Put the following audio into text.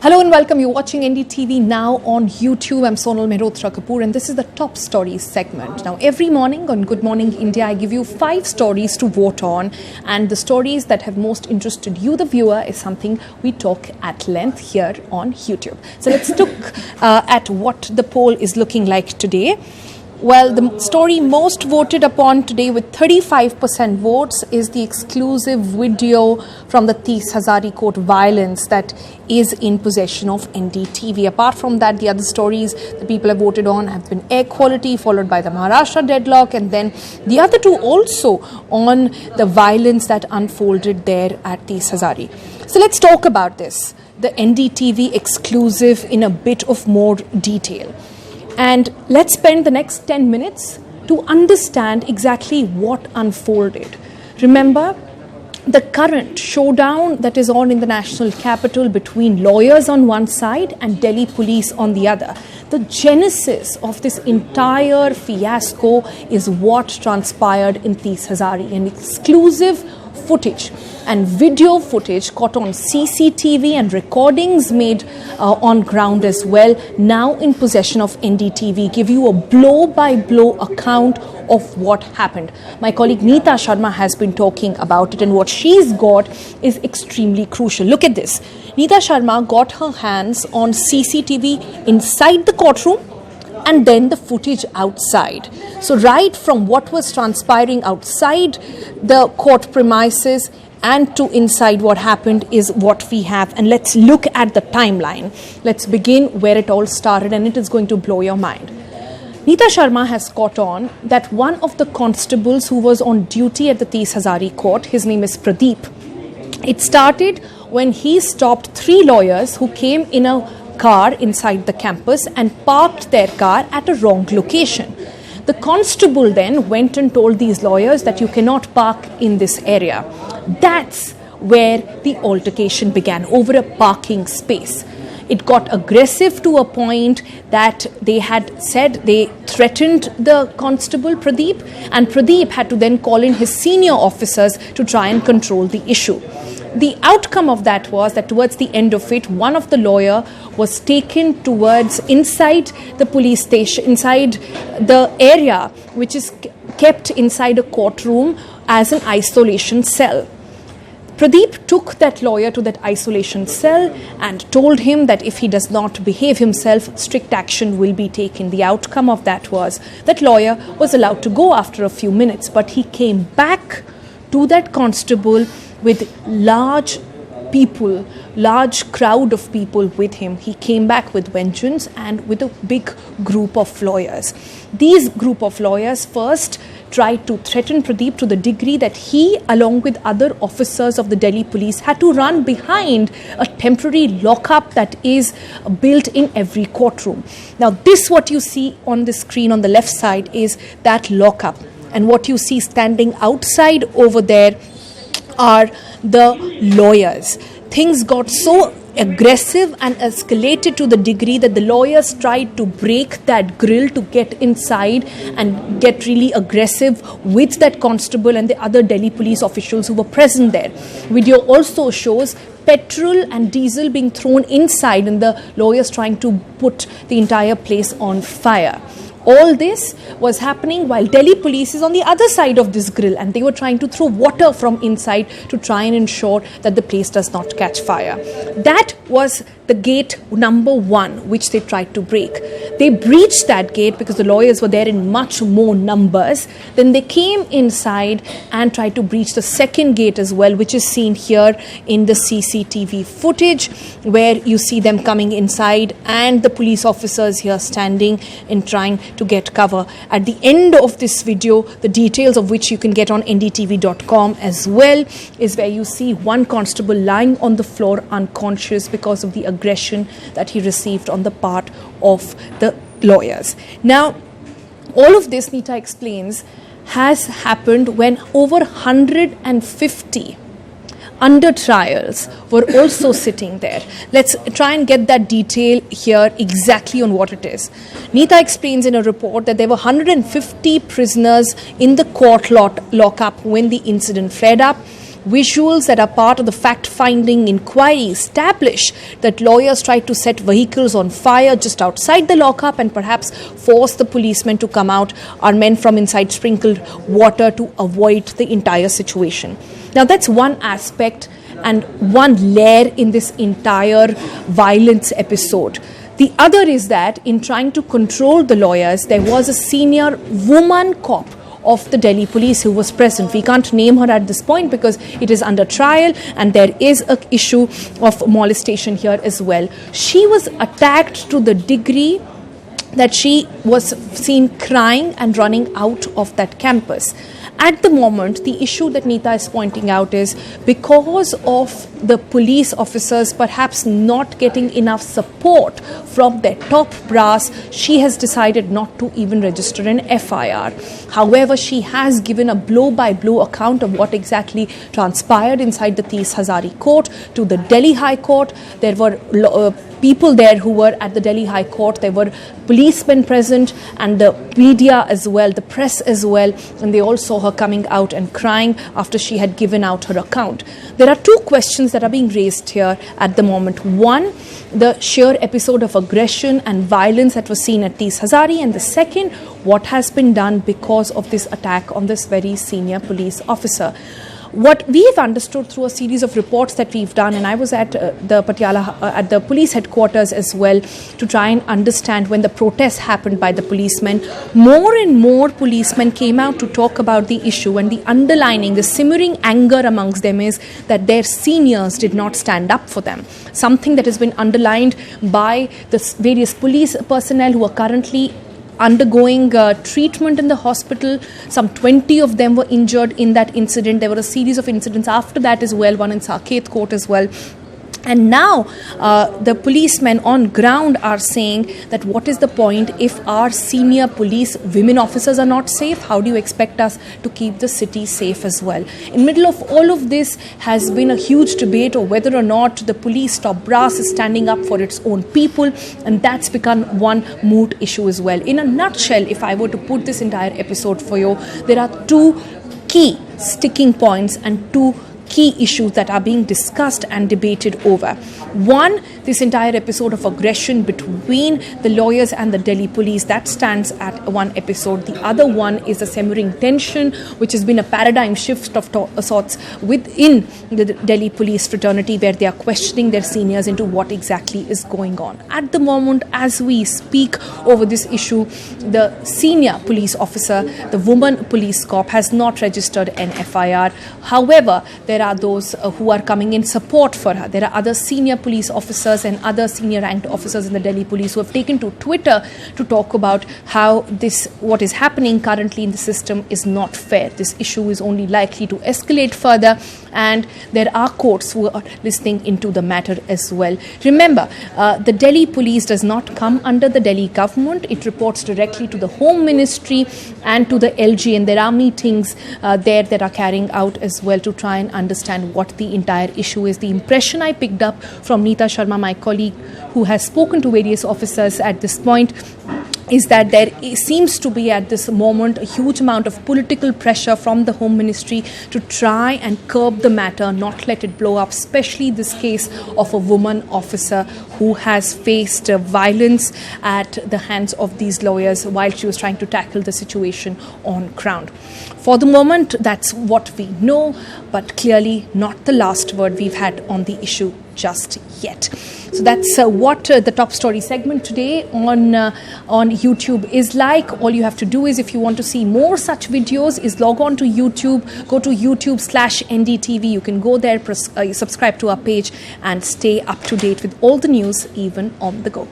Hello and welcome. You're watching NDTV now on YouTube. I'm Sonal Mehrotra Kapoor and this is the Top Stories segment. Now, every morning on Good Morning India, I give you 5 stories to vote on, and the stories that have most interested you, the viewer, is something we talk at length here on YouTube. So let's look at what the poll is looking like today. Well, the story most voted upon today with 35% votes is the exclusive video from the Tees Hazari Court violence that is in possession of NDTV. Apart from that, the other stories that people have voted on have been air quality, followed by the Maharashtra deadlock, and then the other two also on the violence that unfolded there at Tees Hazari. So let's talk about this, the NDTV exclusive, in a bit of more detail. And let's spend the next 10 minutes to understand exactly what unfolded. Remember, the current showdown that is on in the national capital between lawyers on one side and Delhi police on the other. The genesis of this entire fiasco is what transpired in Tees Hazari, an exclusive footage and video footage caught on CCTV and recordings made on ground as well, now in possession of NDTV, give you a blow-by-blow account of what happened. My colleague Neeta Sharma has been talking about it, and what she's got is extremely crucial. Look at this. Neeta Sharma got her hands on CCTV inside the courtroom and then the footage outside. So right from what was transpiring outside the court premises and to inside what happened is what we have. And let's look at the timeline. Let's begin where it all started, and it is going to blow your mind. Neeta Sharma has caught on that one of the constables who was on duty at the Tees Hazari court, his name is Pradeep. It started when he stopped 3 lawyers who came in a car inside the campus and parked their car at a wrong location. The constable then went and told these lawyers that you cannot park in this area. That's where the altercation began, over a parking space. It got aggressive to a point that they had said they threatened the constable Pradeep, and Pradeep had to then call in his senior officers to try and control the issue. The outcome of that was that towards the end of it, one of the lawyer was taken towards inside the police station, inside the area which is kept inside a courtroom as an isolation cell. Pradeep took that lawyer to that isolation cell and told him that if he does not behave himself, strict action will be taken. The outcome of that was that lawyer was allowed to go after a few minutes, but he came back to that constable with large crowd of people with him. He came back with vengeance and with a big group of lawyers. These group of lawyers first tried to threaten Pradeep to the degree that he, along with other officers of the Delhi police, had to run behind a temporary lockup that is built in every courtroom. Now, this what you see on the screen on the left side is that lockup. And what you see standing outside over there are the lawyers. Things got so aggressive and escalated to the degree that the lawyers tried to break that grill to get inside and get really aggressive with that constable and the other Delhi police officials who were present there. Video also shows petrol and diesel being thrown inside and the lawyers trying to put the entire place on fire. All this was happening while Delhi police is on the other side of this grill, and they were trying to throw water from inside to try and ensure that the place does not catch fire. That was the gate number 1, which they tried to break. They breached that gate because the lawyers were there in much more numbers. Then they came inside and tried to breach the second gate as well, which is seen here in the CCTV footage, where you see them coming inside and the police officers here standing and trying to get cover. At the end of this video, the details of which you can get on ndtv.com as well, is where you see one constable lying on the floor unconscious because of the aggression that he received on the part of the lawyers. Now, all of this, Neeta explains, has happened when over 150 under trials were also sitting there. Let's try and get that detail here exactly on what it is. Neeta explains in a report that there were 150 prisoners in the court lockup when the incident flared up. Visuals that are part of the fact-finding inquiry establish that lawyers tried to set vehicles on fire just outside the lockup and perhaps force the policemen to come out. Our men from inside sprinkled water to avoid the entire situation. Now, that's one aspect and one layer in this entire violence episode. The other is that in trying to control the lawyers, there was a senior woman cop of the Delhi police who was present. We can't name her at this point because it is under trial and there is an issue of molestation here as well. She was attacked to the degree that she was seen crying and running out of that campus. At the moment, the issue that Neeta is pointing out is because of the police officers perhaps not getting enough support from their top brass, she has decided not to even register an FIR. However, she has given a blow-by-blow account of what exactly transpired inside the Tees Hazari court to the Delhi High Court. There were people there who were at the Delhi High Court. There were policemen present and the media as well, the press as well, and they all saw her coming out and crying after she had given out her account. There are two questions that are being raised here at the moment. One, the sheer episode of aggression and violence that was seen at Tees Hazari, and the second, what has been done because of this attack on this very senior police officer. What we've understood through a series of reports that we've done, and I was at the Patiala, at the police headquarters as well, to try and understand when the protests happened by the policemen, more and more policemen came out to talk about the issue, and the underlining, the simmering anger amongst them is that their seniors did not stand up for them. Something that has been underlined by the various police personnel who are currently undergoing treatment in the hospital. Some 20 of them were injured in that incident. There were a series of incidents after that as well, one in Saket Court as well. And now the policemen on ground are saying that what is the point if our senior police women officers are not safe? How do you expect us to keep the city safe as well? In middle of all of this has been a huge debate of whether or not the police top brass is standing up for its own people, and that's become one moot issue as well. In a nutshell, if I were to put this entire episode for you, there are two key sticking points and two key issues that are being discussed and debated over. One, this entire episode of aggression between the lawyers and the Delhi police, that stands at one episode. The other one is a simmering tension, which has been a paradigm shift of sorts within the Delhi police fraternity, where they are questioning their seniors into what exactly is going on. At the moment, as we speak over this issue, the senior police officer, the woman police cop, has not registered an FIR. However, there are those who are coming in support for her. There are other senior police officers and other senior ranked officers in the Delhi police who have taken to Twitter to talk about how what is happening currently in the system is not fair. This issue is only likely to escalate further, and there are courts who are listening into the matter as well. Remember, the Delhi police does not come under the Delhi government. It reports directly to the Home Ministry and to the LG, and there are meetings there that are carrying out as well to try and understand what the entire issue is. The impression I picked up from Neeta Sharma, my colleague, who has spoken to various officers at this point, is that there seems to be at this moment a huge amount of political pressure from the Home Ministry to try and curb the matter, not let it blow up, especially this case of a woman officer who has faced violence at the hands of these lawyers while she was trying to tackle the situation on ground. For the moment, that's what we know, but clearly not the last word we've had on the issue just yet. So that's what the top story segment today on YouTube is like. All you have to do is, if you want to see more such videos, is log on to YouTube, go to YouTube/NDTV. You can go there, subscribe to our page and stay up to date with all the news, even on the go.